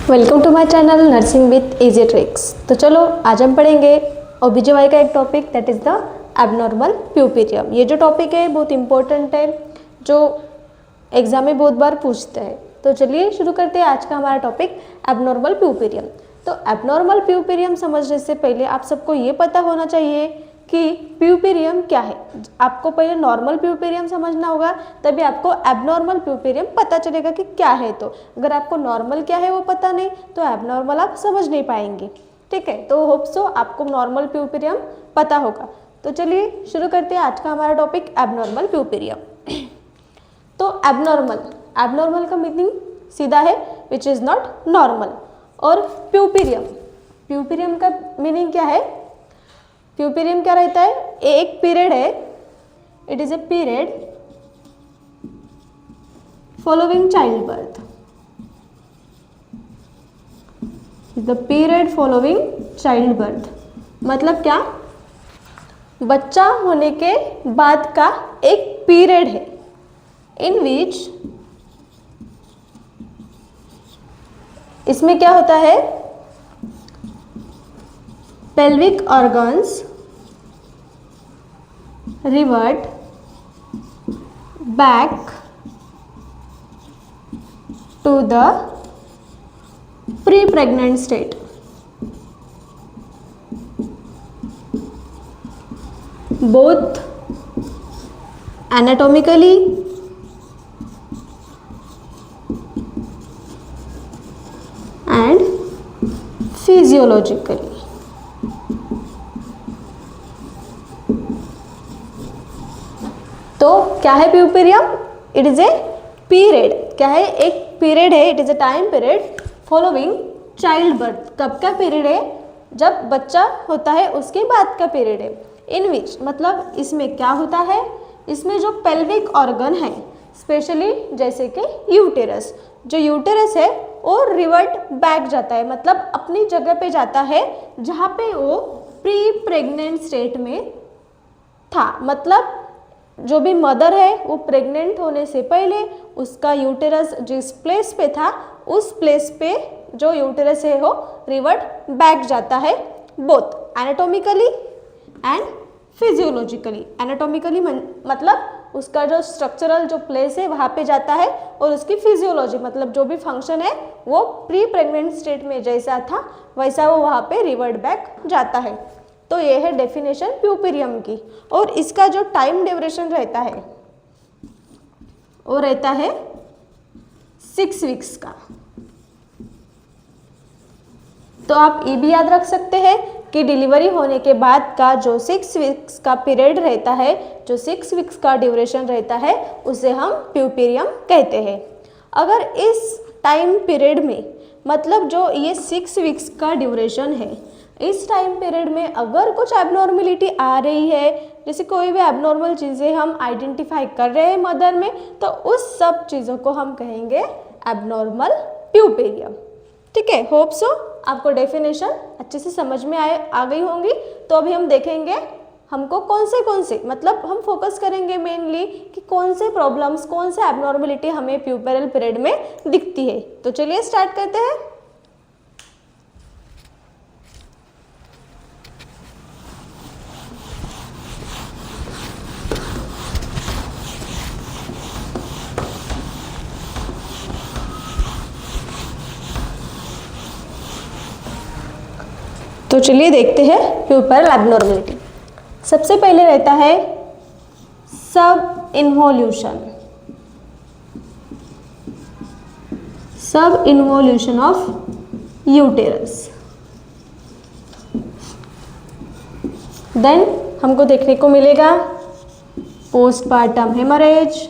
Welcome to my channel nursing with easy tricks. तो चलो आज हम पढ़ेंगे ओबीजीवाई का एक topic that is the abnormal puerperium. ये जो टॉपिक है बहुत इंपॉर्टेंट है, जो एग्जाम में बहुत बार पूछते हैं। तो चलिए शुरू करते हैं आज का हमारा टॉपिक एबनॉर्मल प्यूपेरियम। तो एबनॉर्मल प्यूपेरियम समझने से पहले आप सबको ये पता होना चाहिए कि प्यूपेरियम क्या है। आपको पहले नॉर्मल प्यूपेरियम समझना होगा, तभी आपको एबनॉर्मल प्यूपेरियम पता चलेगा कि क्या है। तो अगर आपको नॉर्मल क्या है वो पता नहीं तो एबनॉर्मल आप समझ नहीं पाएंगे। ठीक है, तो होप सो आपको नॉर्मल प्यूपेरियम पता होगा। तो चलिए शुरू करते हैं आज का हमारा टॉपिक एबनॉर्मल प्यूपेरियम। तो एबनॉर्मल का मीनिंग सीधा है विच इज़ नॉट नॉर्मल। और प्यूपेरियम का मीनिंग क्या है? प्यूपेरियम क्या रहता है? एक पीरियड है, it is a period following child birth. The period following child birth मतलब क्या? बच्चा होने के बाद का एक पीरियड है इन विच इसमें क्या होता है? pelvic organs revert back to the pre-pregnant state. Both anatomically and physiologically. तो क्या है puerperium? It is a period. क्या है? एक पीरियड है, it is a time period following child birth. कब का पीरियड है? जब बच्चा होता है उसके बाद का पीरियड है। इन विच मतलब इसमें क्या होता है? इसमें जो पेल्विक ऑर्गन है, स्पेशली जैसे कि यूटेरस, जो यूटेरस है वो रिवर्ट बैक जाता है, मतलब अपनी जगह पे जाता है जहाँ पे वो प्री प्रेग्नेंट स्टेट में था। मतलब जो भी मदर है वो प्रेग्नेंट होने से पहले उसका यूटेरस जिस प्लेस पे था उस प्लेस पे जो यूटेरस है वो रिवर्ट बैक जाता है, both anatomically and physiologically. Anatomically मतलब उसका जो स्ट्रक्चरल जो प्लेस है वहाँ पे जाता है, और उसकी फिजियोलॉजी मतलब जो भी फंक्शन है वो प्री प्रेग्नेंट स्टेट में जैसा था वैसा वो वहाँ पे रिवर्ट बैक जाता है। तो ये है डेफिनेशन प्यूपेरियम की। और इसका जो टाइम ड्यूरेशन रहता है वो रहता है 6 वीक्स का। तो आप ये भी याद रख सकते हैं कि डिलीवरी होने के बाद का जो 6 वीक्स का पीरियड रहता है, जो 6 वीक्स का ड्यूरेशन रहता है, उसे हम प्यूपेरियम कहते हैं। अगर इस टाइम पीरियड में मतलब जो ये 6 वीक्स का ड्यूरेशन है, इस टाइम पीरियड में अगर कुछ एबनॉर्मेलिटी आ रही है, जैसे कोई भी एबनॉर्मल चीज़ें हम आइडेंटिफाई कर रहे हैं मदर में, तो उस सब चीज़ों को हम कहेंगे एबनॉर्मल प्यूपेरियम। ठीक है, होप सो आपको डेफिनेशन अच्छे से समझ में आ गई होंगी। तो अभी हम देखेंगे हमको कौन से मतलब हम फोकस करेंगे मेनली कि कौन से प्रॉब्लम्स, कौन से एबनॉर्मेलिटी हमें प्यूपेरल पीरियड में दिखती है। तो चलिए स्टार्ट करते हैं। तो चलिए देखते हैं प्यूपेरल एबनॉर्मेलिटी। सबसे पहले रहता है सब इन्वोल्यूशन ऑफ यूटेरस। देन हमको देखने को मिलेगा postpartum haemorrhage,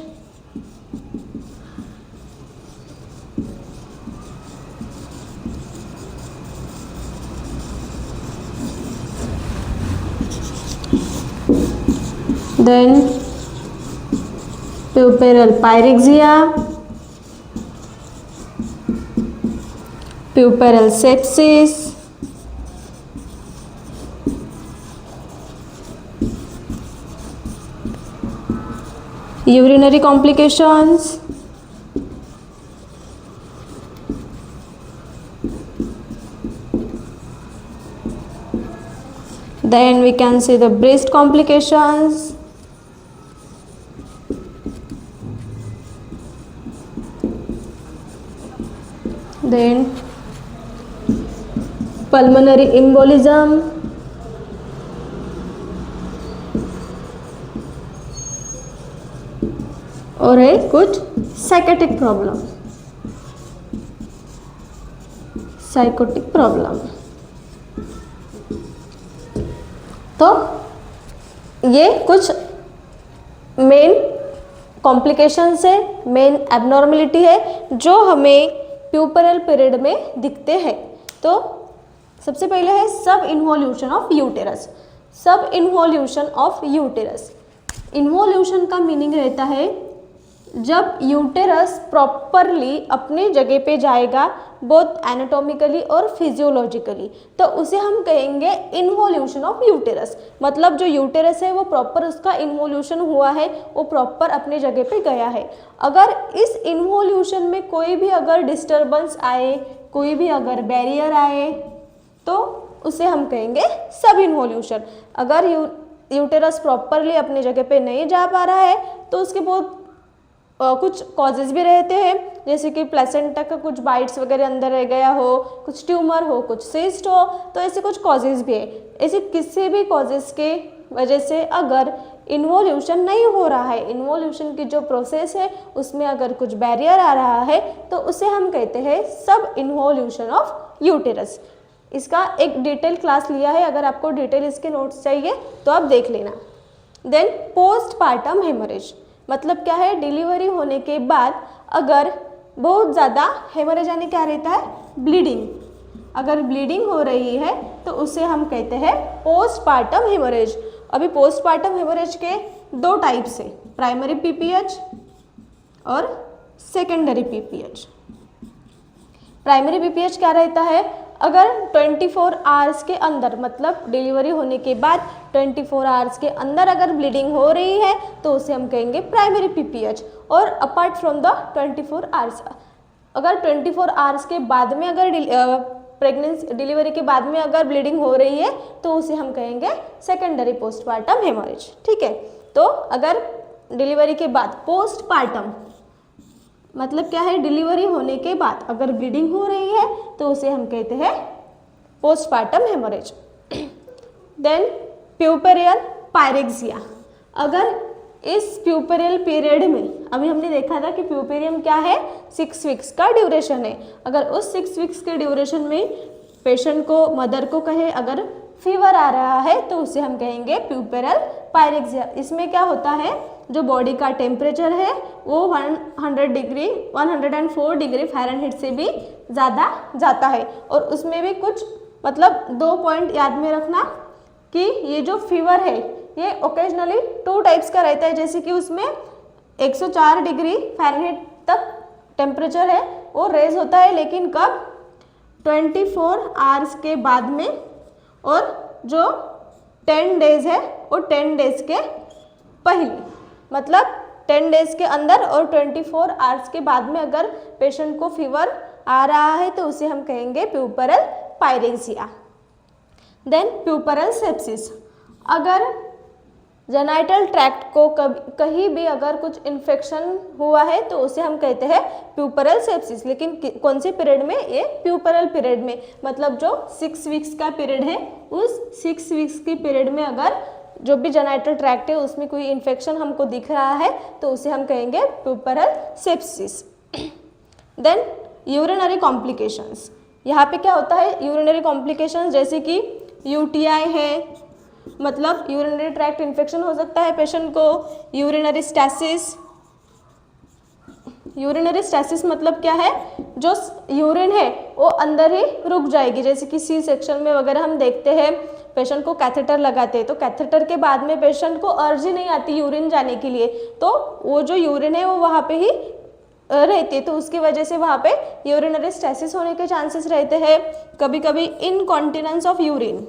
then puerperal pyrexia, puerperal sepsis, urinary complications, Then we can see the breast complications. Then pulmonary embolism. और है कुछ साइकेटिक प्रॉब्लम, साइकोटिक प्रॉब्लम। तो ये कुछ मेन कॉम्प्लिकेशंस है, मेन एबनॉर्मलिटी है जो हमें प्यूपरल पीरियड में दिखते हैं। तो सबसे पहले है सब इन्वोल्यूशन ऑफ यूटेरस। सब इन्वोल्यूशन ऑफ यूटेरस, इन्वोल्यूशन का मीनिंग रहता है जब यूटेरस प्रॉपरली अपनी जगह पे जाएगा, बोथ एनाटॉमिकली और फिजियोलॉजिकली, तो उसे हम कहेंगे इन्वोल्यूशन ऑफ यूटेरस। मतलब जो यूटेरस है वो प्रॉपर उसका इन्वोल्यूशन हुआ है, वो प्रॉपर अपनी जगह पे गया है। अगर इस इन्वोल्यूशन में कोई भी अगर डिस्टर्बेंस आए, कोई भी अगर बैरियर आए, तो उसे हम कहेंगे सब इन्वोल्यूशन। अगर यूटेरस प्रॉपरली अपनी जगह पे नहीं जा पा रहा है तो उसके बहुत कुछ कॉजेज़ भी रहते हैं, जैसे कि प्लेसेंटा का कुछ बाइट्स वगैरह अंदर रह गया हो, कुछ ट्यूमर हो, कुछ सिस्ट हो, तो ऐसे कुछ कॉजेज़ भी है। ऐसे किसी भी कॉजेज़ के वजह से अगर इन्वोल्यूशन नहीं हो रहा है, इन्वोल्यूशन की जो प्रोसेस है उसमें अगर कुछ बैरियर आ रहा है, तो उसे हम कहते हैं सब इन्वोल्यूशन ऑफ यूटेरस। इसका एक डिटेल क्लास लिया है, अगर आपको डिटेल इसके नोट्स चाहिए तो आप देख लेना। देन पोस्टपार्टम हेमरेज, मतलब क्या है, डिलीवरी होने के बाद अगर बहुत ज़्यादा हेमरेज यानी क्या रहता है, ब्लीडिंग, अगर ब्लीडिंग हो रही है तो उसे हम कहते हैं पोस्टपार्टम हेमरेज। अभी पोस्टपार्टम हेमरेज के दो टाइप्स है, प्राइमरी पीपीएच और सेकेंडरी पीपीएच। प्राइमरी पीपीएच क्या रहता है, अगर 24 आवर्स के अंदर, मतलब डिलीवरी होने के बाद 24 आवर्स के अंदर अगर ब्लीडिंग हो रही है तो उसे हम कहेंगे प्राइमरी पीपीएच। और अपार्ट फ्रॉम द 24 आवर्स, अगर 24 आवर्स के बाद में अगर प्रेगनेंसी डिलीवरी के बाद में अगर ब्लीडिंग हो रही है तो उसे हम कहेंगे सेकेंडरी पोस्टपार्टम हेमरेज। ठीक है, तो अगर डिलीवरी के बाद, पोस्टपार्टम मतलब क्या है, डिलीवरी होने के बाद अगर ब्लीडिंग हो रही है तो उसे हम कहते हैं पोस्टपार्टम हेमरेज। देन प्यूपेरियल पायरेक्सिया, अगर इस प्यूपेरियल पीरियड में, अभी हमने देखा था कि प्यूपेरियम क्या है, 6 वीक्स का ड्यूरेशन है। अगर उस 6 वीक्स के ड्यूरेशन में पेशेंट को, मदर को कहे अगर फीवर आ रहा है तो उसे हम कहेंगे प्यूपेरियल पायरेक्सिया। इसमें क्या होता है, जो बॉडी का टेम्परेचर है वो 104 डिग्री फ़ारेनहीट से भी ज़्यादा जाता है। और उसमें भी कुछ, मतलब 2 पॉइंट याद में रखना कि ये जो फीवर है ये ओकेजनली 2 टाइप्स का रहता है, जैसे कि उसमें 104 डिग्री फ़ारेनहीट तक टेम्परेचर है वो रेज होता है, लेकिन कब, 24 आवर्स के बाद में, और जो 10 डेज है वो 10 डेज के पहले, मतलब 10 डेज के अंदर और 24 आवर्स के बाद में अगर पेशेंट को फीवर आ रहा है तो उसे हम कहेंगे प्यूपेरियल पायरेक्सिया। देन प्यूपेरियल सेप्सिस, अगर जेनाइटल ट्रैक्ट को कहीं भी अगर कुछ इन्फेक्शन हुआ है तो उसे हम कहते हैं प्यूपेरियल सेप्सिस। लेकिन कौन से पीरियड में, ये प्यूपेरियल पीरियड में, मतलब जो 6 वीक्स का पीरियड है, उस 6 वीक्स के पीरियड में अगर जो भी जेनाइटल ट्रैक्ट है उसमें कोई इन्फेक्शन हमको दिख रहा है तो उसे हम कहेंगे प्यूपेरियल सेप्सिस। देन यूरिनरी कॉम्प्लिकेशंस, यहाँ पे क्या होता है, यूरिनरी कॉम्प्लिकेशंस जैसे कि यूटीआई है, मतलब यूरिनरी ट्रैक्ट इन्फेक्शन हो सकता है पेशेंट को। यूरिनरी स्टैसिस, यूरिनरी स्टैसिस मतलब क्या है, जो यूरिन है वो अंदर ही रुक जाएगी, जैसे कि सी सेक्शन में वगैरह हम देखते हैं पेशेंट को कैथेटर लगाते हैं, तो कैथेटर के बाद में पेशेंट को अर्ज ही नहीं आती यूरिन जाने के लिए, तो वो जो यूरिन है वो वहाँ पे ही रहती है, तो उसकी वजह से वहाँ पे यूरिनरी स्टैसिस होने के चांसेस रहते हैं। कभी कभी इनकॉन्टिनेंस ऑफ यूरिन,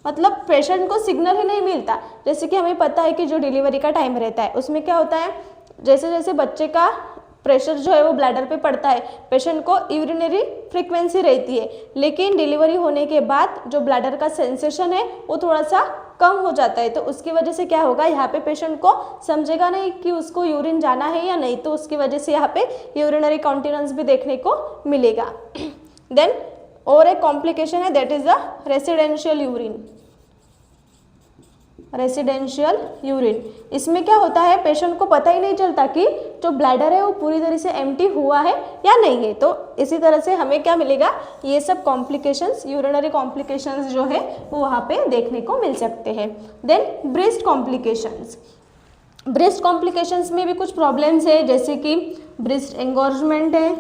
मतलब पेशेंट को सिग्नल ही नहीं मिलता, जैसे कि हमें पता है कि जो डिलीवरी का टाइम रहता है उसमें क्या होता है, जैसे जैसे बच्चे का प्रेशर जो है वो ब्लैडर पे पड़ता है, पेशेंट को यूरिनरी फ्रीक्वेंसी रहती है, लेकिन डिलीवरी होने के बाद जो ब्लैडर का सेंसेशन है वो थोड़ा सा कम हो जाता है। तो उसकी वजह से क्या होगा, यहाँ पे पेशेंट को समझेगा नहीं कि उसको यूरिन जाना है या नहीं, तो उसकी वजह से यहाँ पे यूरिनरी कॉन्टिनेंस भी देखने को मिलेगा। देन और एक कॉम्प्लिकेशन है, that is the residential urine. Residential urine, इसमें क्या होता है, पेशेंट को पता ही नहीं चलता कि जो ब्लैडर है वो पूरी तरह से एम्प्टी हुआ है या नहीं है। तो इसी तरह से हमें क्या मिलेगा, ये सब कॉम्प्लिकेशंस, यूरिनरी कॉम्प्लिकेशंस जो है वो वहाँ पे देखने को मिल सकते हैं। Then breast complications, breast complications में भी कुछ प्रॉब्लम्स है, जैसे कि ब्रेस्ट एंगोर्जमेंट है।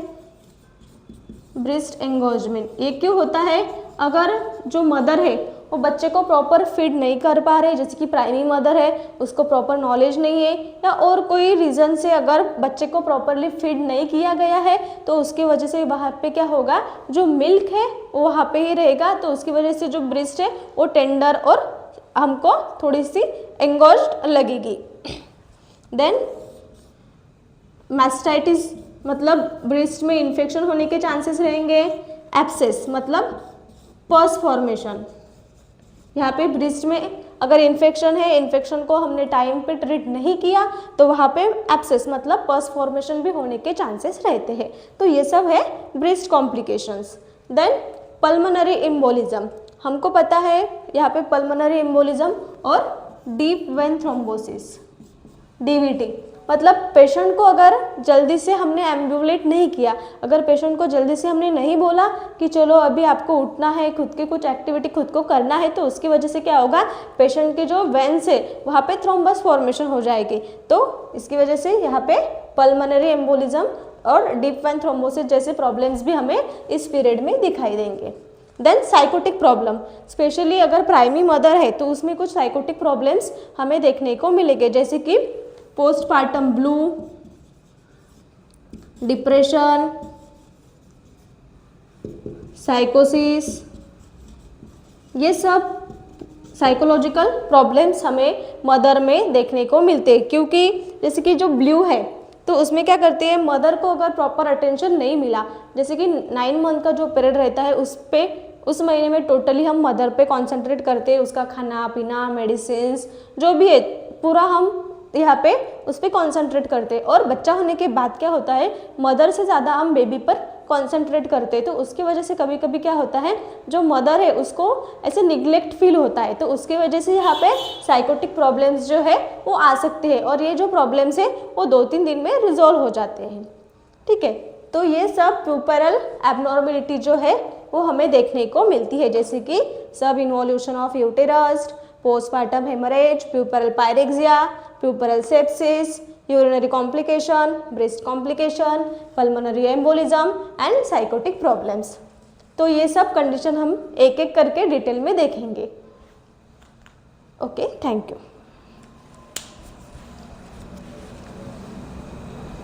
ब्रेस्ट एंगोर्जमेंट ये क्यों होता है, अगर जो मदर है वो बच्चे को प्रॉपर फीड नहीं कर पा रहे, जैसे कि प्राइमरी मदर है उसको प्रॉपर नॉलेज नहीं है, या और कोई रीज़न से अगर बच्चे को प्रॉपरली फीड नहीं किया गया है, तो उसकी वजह से वहाँ पे क्या होगा, जो मिल्क है वो वहाँ पे ही रहेगा, तो उसकी वजह से जो ब्रेस्ट है वो टेंडर और हमको थोड़ी सी एंगोर्ज्ड लगेगी। देन मैस्टाइटिस मतलब ब्रेस्ट में इन्फेक्शन होने के चांसेस रहेंगे। एब्सेस मतलब पस फॉर्मेशन, यहाँ पे ब्रेस्ट में अगर इन्फेक्शन है, इन्फेक्शन को हमने टाइम पे ट्रीट नहीं किया तो वहाँ पे एब्सेस मतलब पस फॉर्मेशन भी होने के चांसेस रहते हैं। तो ये सब है breast complications. Then pulmonary embolism, हमको पता है यहाँ पे पल्मोनरी एम्बोलिज्म और डीप वेन थ्रोम्बोसिस, डीवीटी, मतलब पेशेंट को अगर जल्दी से हमने एम्बुलेट नहीं किया, अगर पेशेंट को जल्दी से हमने नहीं बोला कि चलो अभी आपको उठना है, खुद की कुछ एक्टिविटी खुद को करना है, तो उसकी वजह से क्या होगा, पेशेंट के जो वेन्स है वहाँ पे थ्रोम्बस फॉर्मेशन हो जाएगी। तो इसकी वजह से यहाँ पे पल्मोनरी एम्बोलिज्म और डीप वेन थ्रोम्बोसिस जैसे प्रॉब्लम्स भी हमें इस पीरियड में दिखाई देंगे। देन साइकोटिक प्रॉब्लम, स्पेशली अगर प्राइमरी मदर है तो उसमें कुछ साइकोटिक प्रॉब्लम्स हमें देखने को मिलेंगे, जैसे कि पोस्टपार्टम ब्लू, डिप्रेशन, साइकोसिस, ये सब साइकोलॉजिकल प्रॉब्लम्स हमें मदर में देखने को मिलते हैं। क्योंकि जैसे कि जो ब्लू है तो उसमें क्या करते हैं, मदर को अगर प्रॉपर अटेंशन नहीं मिला, जैसे कि 9 मंथ का जो पीरियड रहता है उस महीने में टोटली हम मदर पे कॉन्सेंट्रेट करते हैं, उसका खाना पीना, मेडिसिन जो भी है पूरा हम यहाँ पे उस पर कॉन्सेंट्रेट करते हैं। और बच्चा होने के बाद क्या होता है, मदर से ज़्यादा हम बेबी पर कॉन्सेंट्रेट करते हैं, तो उसकी वजह से कभी कभी क्या होता है, जो मदर है उसको ऐसे निगलेक्ट फील होता है, तो उसकी वजह से यहाँ पे साइकोटिक प्रॉब्लम्स जो है वो आ सकते हैं, और ये जो प्रॉब्लम्स है वो 2-3 दिन में रिजॉल्व हो जाते हैं। ठीक है, तो ये सब प्यूपरल एबनॉर्मेलिटी जो है वो हमें देखने को मिलती है, जैसे कि सब involution of uterus, postpartum haemorrhage, puerperal pyrexia, puerperal sepsis, urinary complication, breast complication, pulmonary embolism and psychotic problems. तो ये सब कंडीशन हम एक एक करके डिटेल में देखेंगे। Okay, thank you.